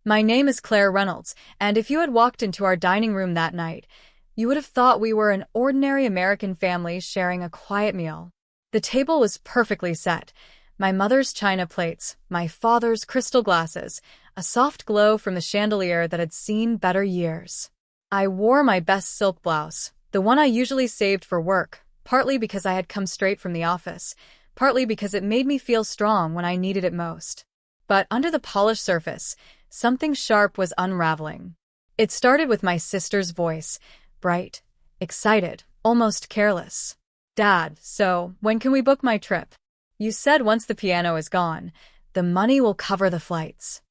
My name is Claire Reynolds, and if you had walked into our dining room that night, you would have thought we were an ordinary American family sharing a quiet meal. The table was perfectly set. My mother's china plates, my father's crystal glasses, a soft glow from the chandelier that had seen better years. I wore my best silk blouse, the one I usually saved for work, partly because I had come straight from the office, partly because it made me feel strong when I needed it most. But under the polished surface, something sharp was unraveling. It started with my sister's voice, bright, excited, almost careless. "Dad, so when can we book my trip? You said once the piano is gone, the money will cover the flights."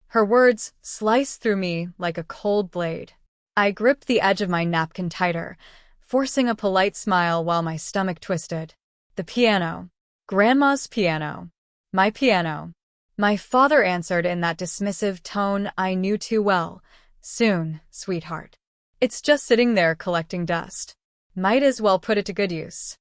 Her words sliced through me like a cold blade. I gripped the edge of my napkin tighter, forcing a polite smile while my stomach twisted. The piano. Grandma's piano. My piano. My father answered in that dismissive tone I knew too well. "Soon, sweetheart. It's just sitting there collecting dust. Might as well put it to good use."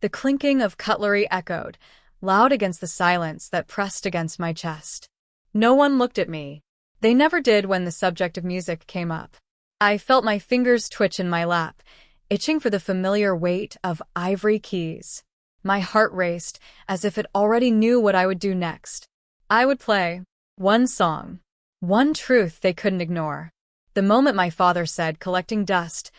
The clinking of cutlery echoed, loud against the silence that pressed against my chest. No one looked at me. They never did when the subject of music came up. I felt my fingers twitch in my lap, itching for the familiar weight of ivory keys. My heart raced, as if it already knew what I would do next. I would play one song, one truth they couldn't ignore. The moment my father said collecting dust,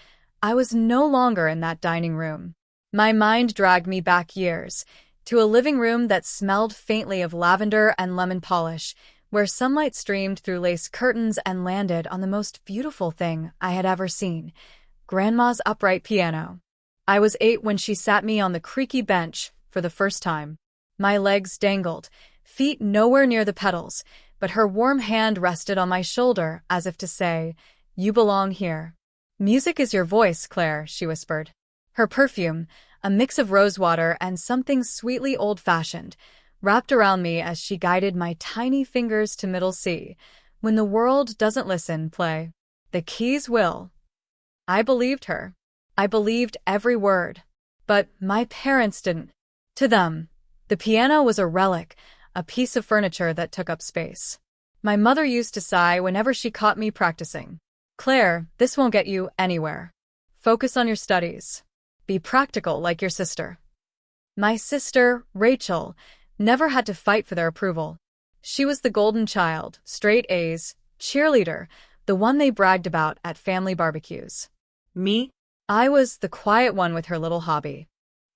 I was no longer in that dining room. My mind dragged me back years, to a living room that smelled faintly of lavender and lemon polish, where sunlight streamed through lace curtains and landed on the most beautiful thing I had ever seen, Grandma's upright piano. I was 8 when she sat me on the creaky bench for the first time. My legs dangled, feet nowhere near the pedals, but her warm hand rested on my shoulder as if to say, "You belong here." "Music is your voice, Claire," she whispered. Her perfume, a mix of rosewater and something sweetly old-fashioned, wrapped around me as she guided my tiny fingers to middle C. "When the world doesn't listen, play. The keys will." I believed her. I believed every word. But my parents didn't. To them, the piano was a relic, a piece of furniture that took up space. My mother used to sigh whenever she caught me practicing. "Claire, this won't get you anywhere. Focus on your studies. Be practical like your sister." My sister, Rachel, never had to fight for their approval. She was the golden child, straight A's, cheerleader, the one they bragged about at family barbecues. Me? I was the quiet one with her little hobby.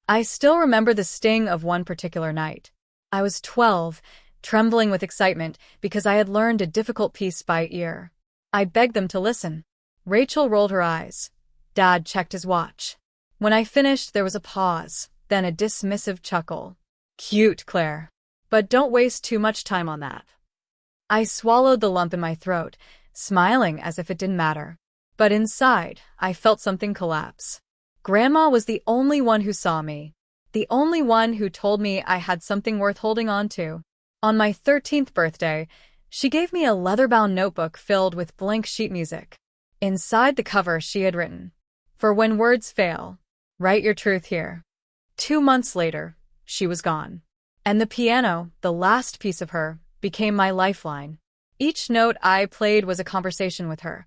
I still remember the sting of one particular night. I was 12, trembling with excitement because I had learned a difficult piece by ear. I begged them to listen. Rachel rolled her eyes. Dad checked his watch. When I finished, there was a pause, then a dismissive chuckle. "Cute, Claire. But don't waste too much time on that." I swallowed the lump in my throat, smiling as if it didn't matter. But inside, I felt something collapse. Grandma was the only one who saw me. The only one who told me I had something worth holding on to. On my 13th birthday, she gave me a leather-bound notebook filled with blank sheet music. Inside the cover she had written, "For when words fail, write your truth here." 2 months later, she was gone. And the piano, the last piece of her, became my lifeline. Each note I played was a conversation with her,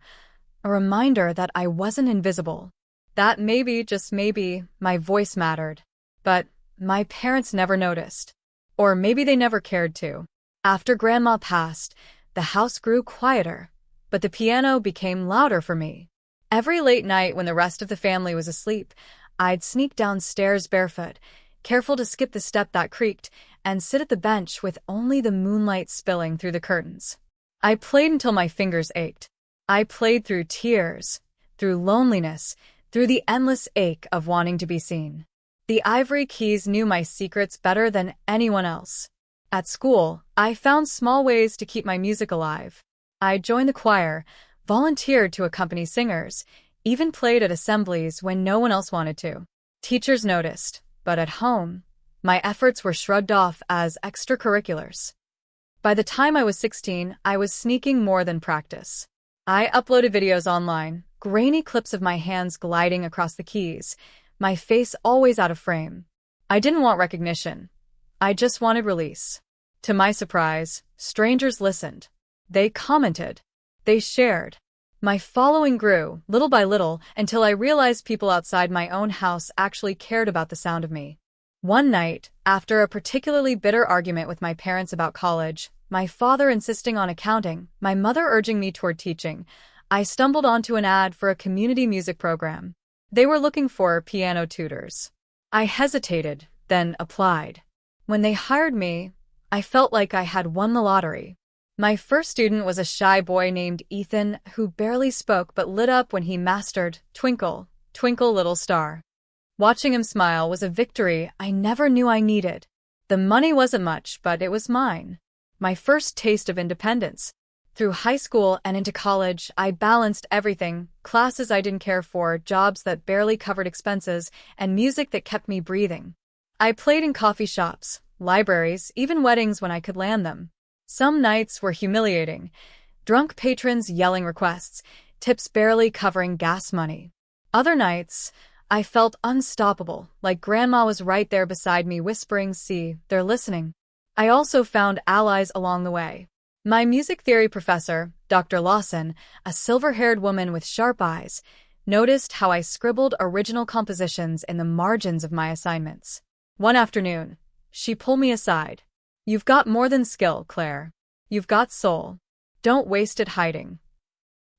a reminder that I wasn't invisible, that maybe, just maybe, my voice mattered. But my parents never noticed. Or maybe they never cared to. After Grandma passed, the house grew quieter, but the piano became louder for me. Every late night when the rest of the family was asleep, I'd sneak downstairs barefoot, careful to skip the step that creaked, and sit at the bench with only the moonlight spilling through the curtains. I played until my fingers ached. I played through tears, through loneliness, through the endless ache of wanting to be seen. The ivory keys knew my secrets better than anyone else. At school, I found small ways to keep my music alive. I joined the choir, volunteered to accompany singers, even played at assemblies when no one else wanted to. Teachers noticed, but at home, my efforts were shrugged off as extracurriculars. By the time I was 16, I was sneaking more than practice. I uploaded videos online, grainy clips of my hands gliding across the keys, my face always out of frame. I didn't want recognition. I just wanted release. To my surprise, strangers listened. They commented. They shared. My following grew, little by little, until I realized people outside my own house actually cared about the sound of me. One night, after a particularly bitter argument with my parents about college, my father insisting on accounting, my mother urging me toward teaching, I stumbled onto an ad for a community music program. They were looking for piano tutors. I hesitated, then applied. When they hired me, I felt like I had won the lottery. My first student was a shy boy named Ethan who barely spoke but lit up when he mastered Twinkle, Twinkle Little Star. Watching him smile was a victory I never knew I needed. The money wasn't much, but it was mine. My first taste of independence. Through high school and into college, I balanced everything: classes I didn't care for, jobs that barely covered expenses, and music that kept me breathing. I played in coffee shops, libraries, even weddings when I could land them. Some nights were humiliating. Drunk patrons yelling requests, tips barely covering gas money. Other nights, I felt unstoppable, like Grandma was right there beside me whispering, "See, they're listening." I also found allies along the way. My music theory professor, Dr. Lawson, a silver-haired woman with sharp eyes, noticed how I scribbled original compositions in the margins of my assignments. One afternoon, she pulled me aside. "You've got more than skill, Claire. You've got soul. Don't waste it hiding."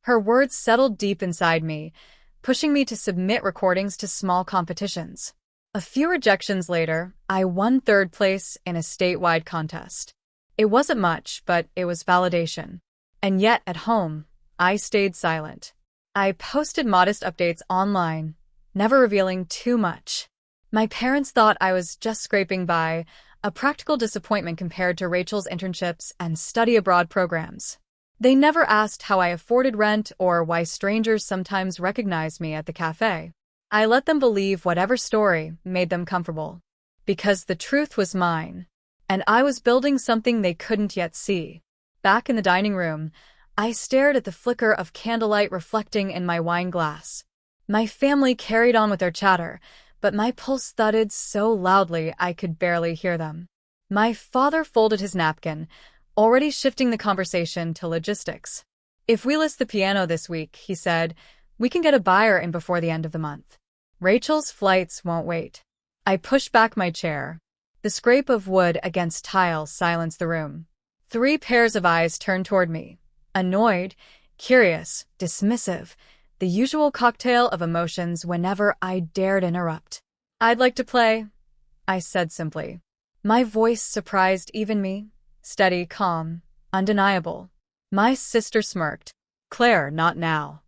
Her words settled deep inside me, pushing me to submit recordings to small competitions. A few rejections later, I won third place in a statewide contest. It wasn't much, but it was validation. And yet, at home, I stayed silent. I posted modest updates online, never revealing too much. My parents thought I was just scraping by, a practical disappointment compared to Rachel's internships and study abroad programs. They never asked how I afforded rent or why strangers sometimes recognized me at the cafe. I let them believe whatever story made them comfortable. Because the truth was mine, and I was building something they couldn't yet see. Back in the dining room, I stared at the flicker of candlelight reflecting in my wine glass. My family carried on with their chatter, but my pulse thudded so loudly I could barely hear them. My father folded his napkin, already shifting the conversation to logistics. "If we list the piano this week," he said, "we can get a buyer in before the end of the month. Rachel's flights won't wait." I pushed back my chair. The scrape of wood against tile silenced the room. 3 pairs of eyes turned toward me. Annoyed, curious, dismissive, the usual cocktail of emotions whenever I dared interrupt. "I'd like to play," I said simply. My voice surprised even me. Steady, calm, undeniable. My sister smirked. "Claire, not now."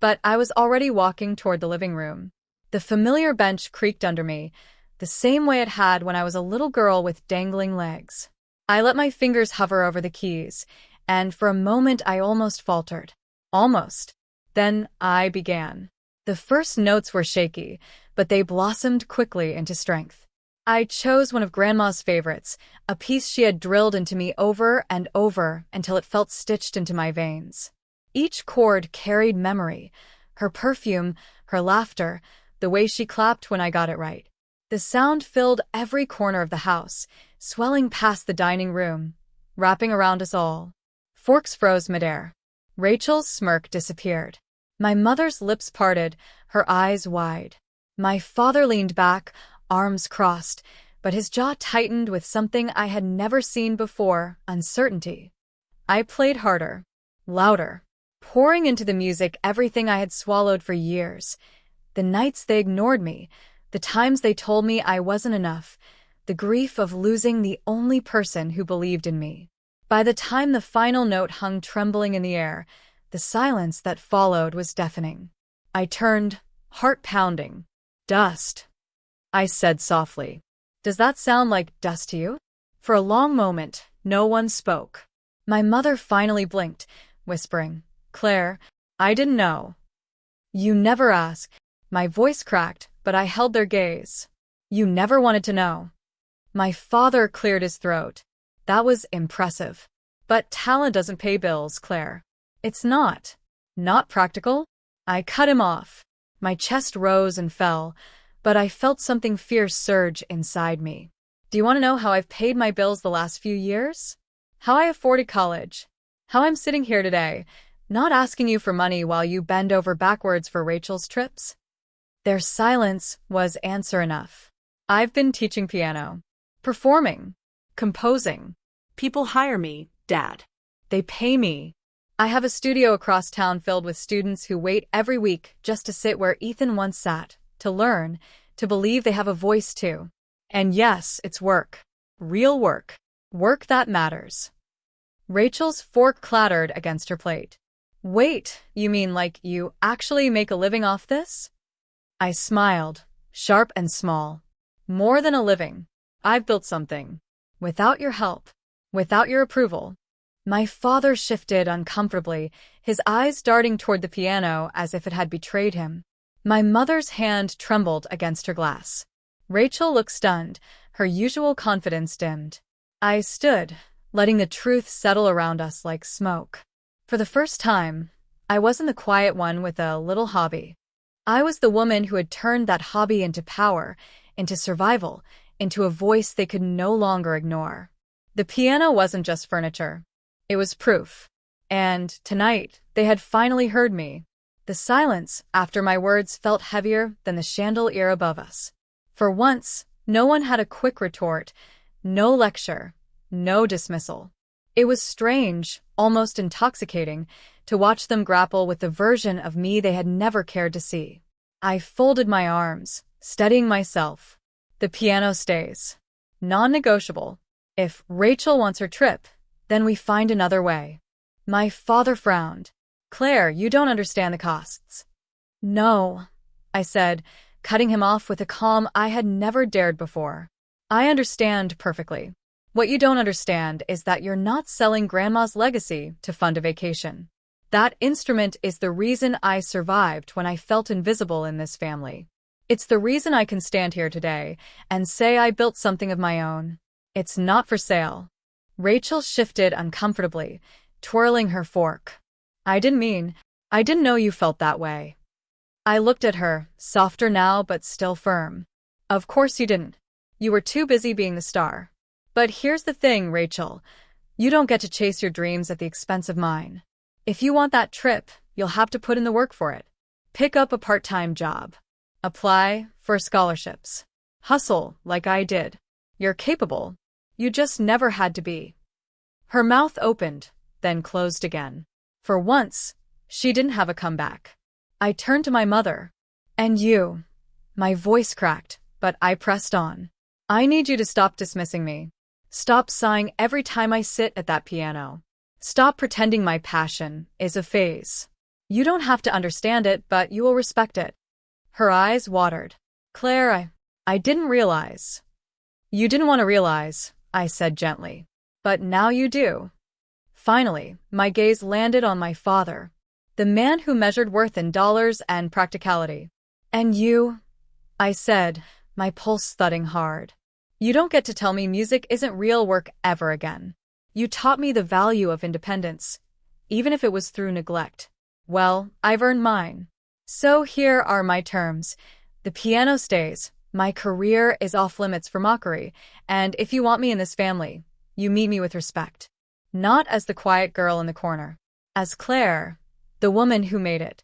But I was already walking toward the living room. The familiar bench creaked under me, the same way it had when I was a little girl with dangling legs. I let my fingers hover over the keys, and for a moment I almost faltered. Almost. Then I began. The first notes were shaky, but they blossomed quickly into strength. I chose one of Grandma's favorites, a piece she had drilled into me over and over until it felt stitched into my veins. Each chord carried memory, her perfume, her laughter, the way she clapped when I got it right. The sound filled every corner of the house, swelling past the dining room, wrapping around us all. Forks froze midair. Rachel's smirk disappeared. My mother's lips parted, her eyes wide. My father leaned back, arms crossed, but his jaw tightened with something I had never seen before: uncertainty. I played harder, louder, pouring into the music everything I had swallowed for years. The nights they ignored me, the times they told me I wasn't enough, the grief of losing the only person who believed in me. By the time the final note hung trembling in the air, the silence that followed was deafening. I turned, heart pounding. "Dust," I said softly. "Does that sound like dust to you?" For a long moment, no one spoke. My mother finally blinked, whispering, "Claire, I didn't know." "You never asked." My voice cracked, but I held their gaze. "You never wanted to know." My father cleared his throat. "That was impressive. But talent doesn't pay bills, Claire. It's not. Not practical." I cut him off. My chest rose and fell, but I felt something fierce surge inside me. "Do you want to know how I've paid my bills the last few years? How I afforded college? how I'm sitting here today, not asking you for money while you bend over backwards for Rachel's trips? Their silence was answer enough. I've been teaching piano, performing, composing. People hire me, Dad. They pay me. I have a studio across town filled with students who wait every week just to sit where Ethan once sat, to learn, to believe they have a voice too. And yes, it's work. Real work. Work that matters. Rachel's fork clattered against her plate. Wait, you mean like you actually make a living off this? I smiled, sharp and small. More than a living. I've built something. Without your help. Without your approval. My father shifted uncomfortably, his eyes darting toward the piano as if it had betrayed him. My mother's hand trembled against her glass. Rachel looked stunned, her usual confidence dimmed. I stood, letting the truth settle around us like smoke. For the first time, I wasn't the quiet one with a little hobby. I was the woman who had turned that hobby into power, into survival, into a voice they could no longer ignore. The piano wasn't just furniture. It was proof. And tonight, they had finally heard me. The silence after my words felt heavier than the chandelier above us. For once, no one had a quick retort, no lecture, no dismissal. It was strange, almost intoxicating, to watch them grapple with the version of me they had never cared to see. I folded my arms, steadying myself. The piano stays. Non-negotiable. If Rachel wants her trip, then we find another way. My father frowned. Claire, you don't understand the costs. No, I said, cutting him off with a calm I had never dared before. I understand perfectly. What you don't understand is that you're not selling Grandma's legacy to fund a vacation. That instrument is the reason I survived when I felt invisible in this family. It's the reason I can stand here today and say I built something of my own. It's not for sale. Rachel shifted uncomfortably, twirling her fork. I didn't know you felt that way. I looked at her, softer now but still firm. Of course you didn't. You were too busy being the star. But here's the thing, Rachel. You don't get to chase your dreams at the expense of mine. If you want that trip, you'll have to put in the work for it. Pick up a part-time job. Apply for scholarships. Hustle like I did. You're capable. You just never had to be. Her mouth opened, then closed again. For once, she didn't have a comeback. I turned to my mother. And you. My voice cracked, but I pressed on. I need you to stop dismissing me. Stop sighing every time I sit at that piano. Stop pretending my passion is a phase. You don't have to understand it, but you will respect it. Her eyes watered. Claire, I didn't realize. You didn't want to realize, I said gently. But now you do. Finally, my gaze landed on my father, the man who measured worth in dollars and practicality. And you, I said, my pulse thudding hard. You don't get to tell me music isn't real work ever again. You taught me the value of independence, even if it was through neglect. Well, I've earned mine. So here are my terms. The piano stays. My career is off limits for mockery, and if you want me in this family, you meet me with respect. Not as the quiet girl in the corner. As Claire, the woman who made it.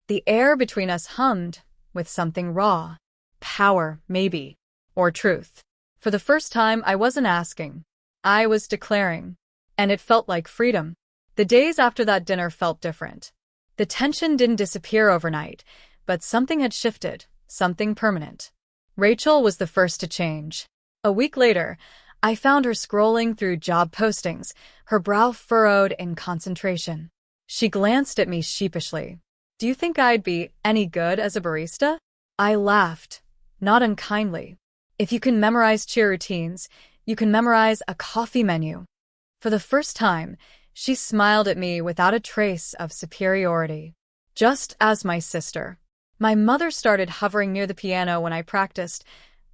The air between us hummed with something raw. Power, maybe. Or truth. For the first time, I wasn't asking. I was declaring. And it felt like freedom. The days after that dinner felt different. The tension didn't disappear overnight, but something had shifted, something permanent. Rachel was the first to change. A week later, I found her scrolling through job postings, her brow furrowed in concentration. She glanced at me sheepishly. Do you think I'd be any good as a barista? I laughed, not unkindly. If you can memorize cheer routines, you can memorize a coffee menu. For the first time, she smiled at me without a trace of superiority. Just as my sister. My mother started hovering near the piano when I practiced,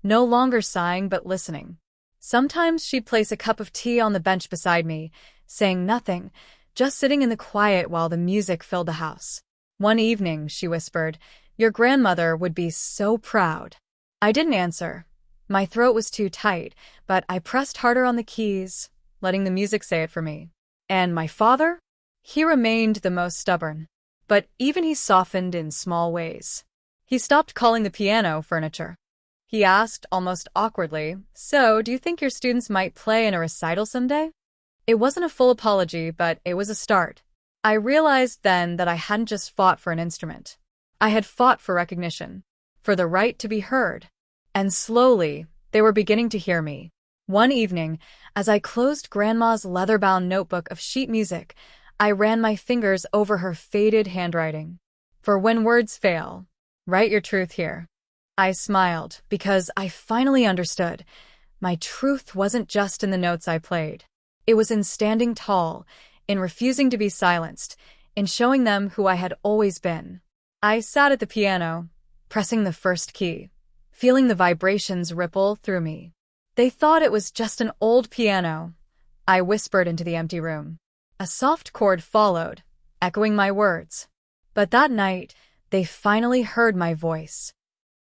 no longer sighing but listening. Sometimes she'd place a cup of tea on the bench beside me, saying nothing, just sitting in the quiet while the music filled the house. One evening, she whispered, "Your grandmother would be so proud." I didn't answer. My throat was too tight, but I pressed harder on the keys, letting the music say it for me. And my father? He remained the most stubborn. But even he softened in small ways. He stopped calling the piano furniture. He asked, almost awkwardly, "So, do you think your students might play in a recital someday?" It wasn't a full apology, but it was a start. I realized then that I hadn't just fought for an instrument. I had fought for recognition, for the right to be heard. And slowly, they were beginning to hear me. One evening, as I closed Grandma's leather-bound notebook of sheet music, I ran my fingers over her faded handwriting. For when words fail, write your truth here. I smiled because I finally understood. My truth wasn't just in the notes I played. It was in standing tall, in refusing to be silenced, in showing them who I had always been. I sat at the piano, pressing the first key, feeling the vibrations ripple through me. They thought it was just an old piano. I whispered into the empty room. A soft chord followed, echoing my words. But that night, they finally heard my voice.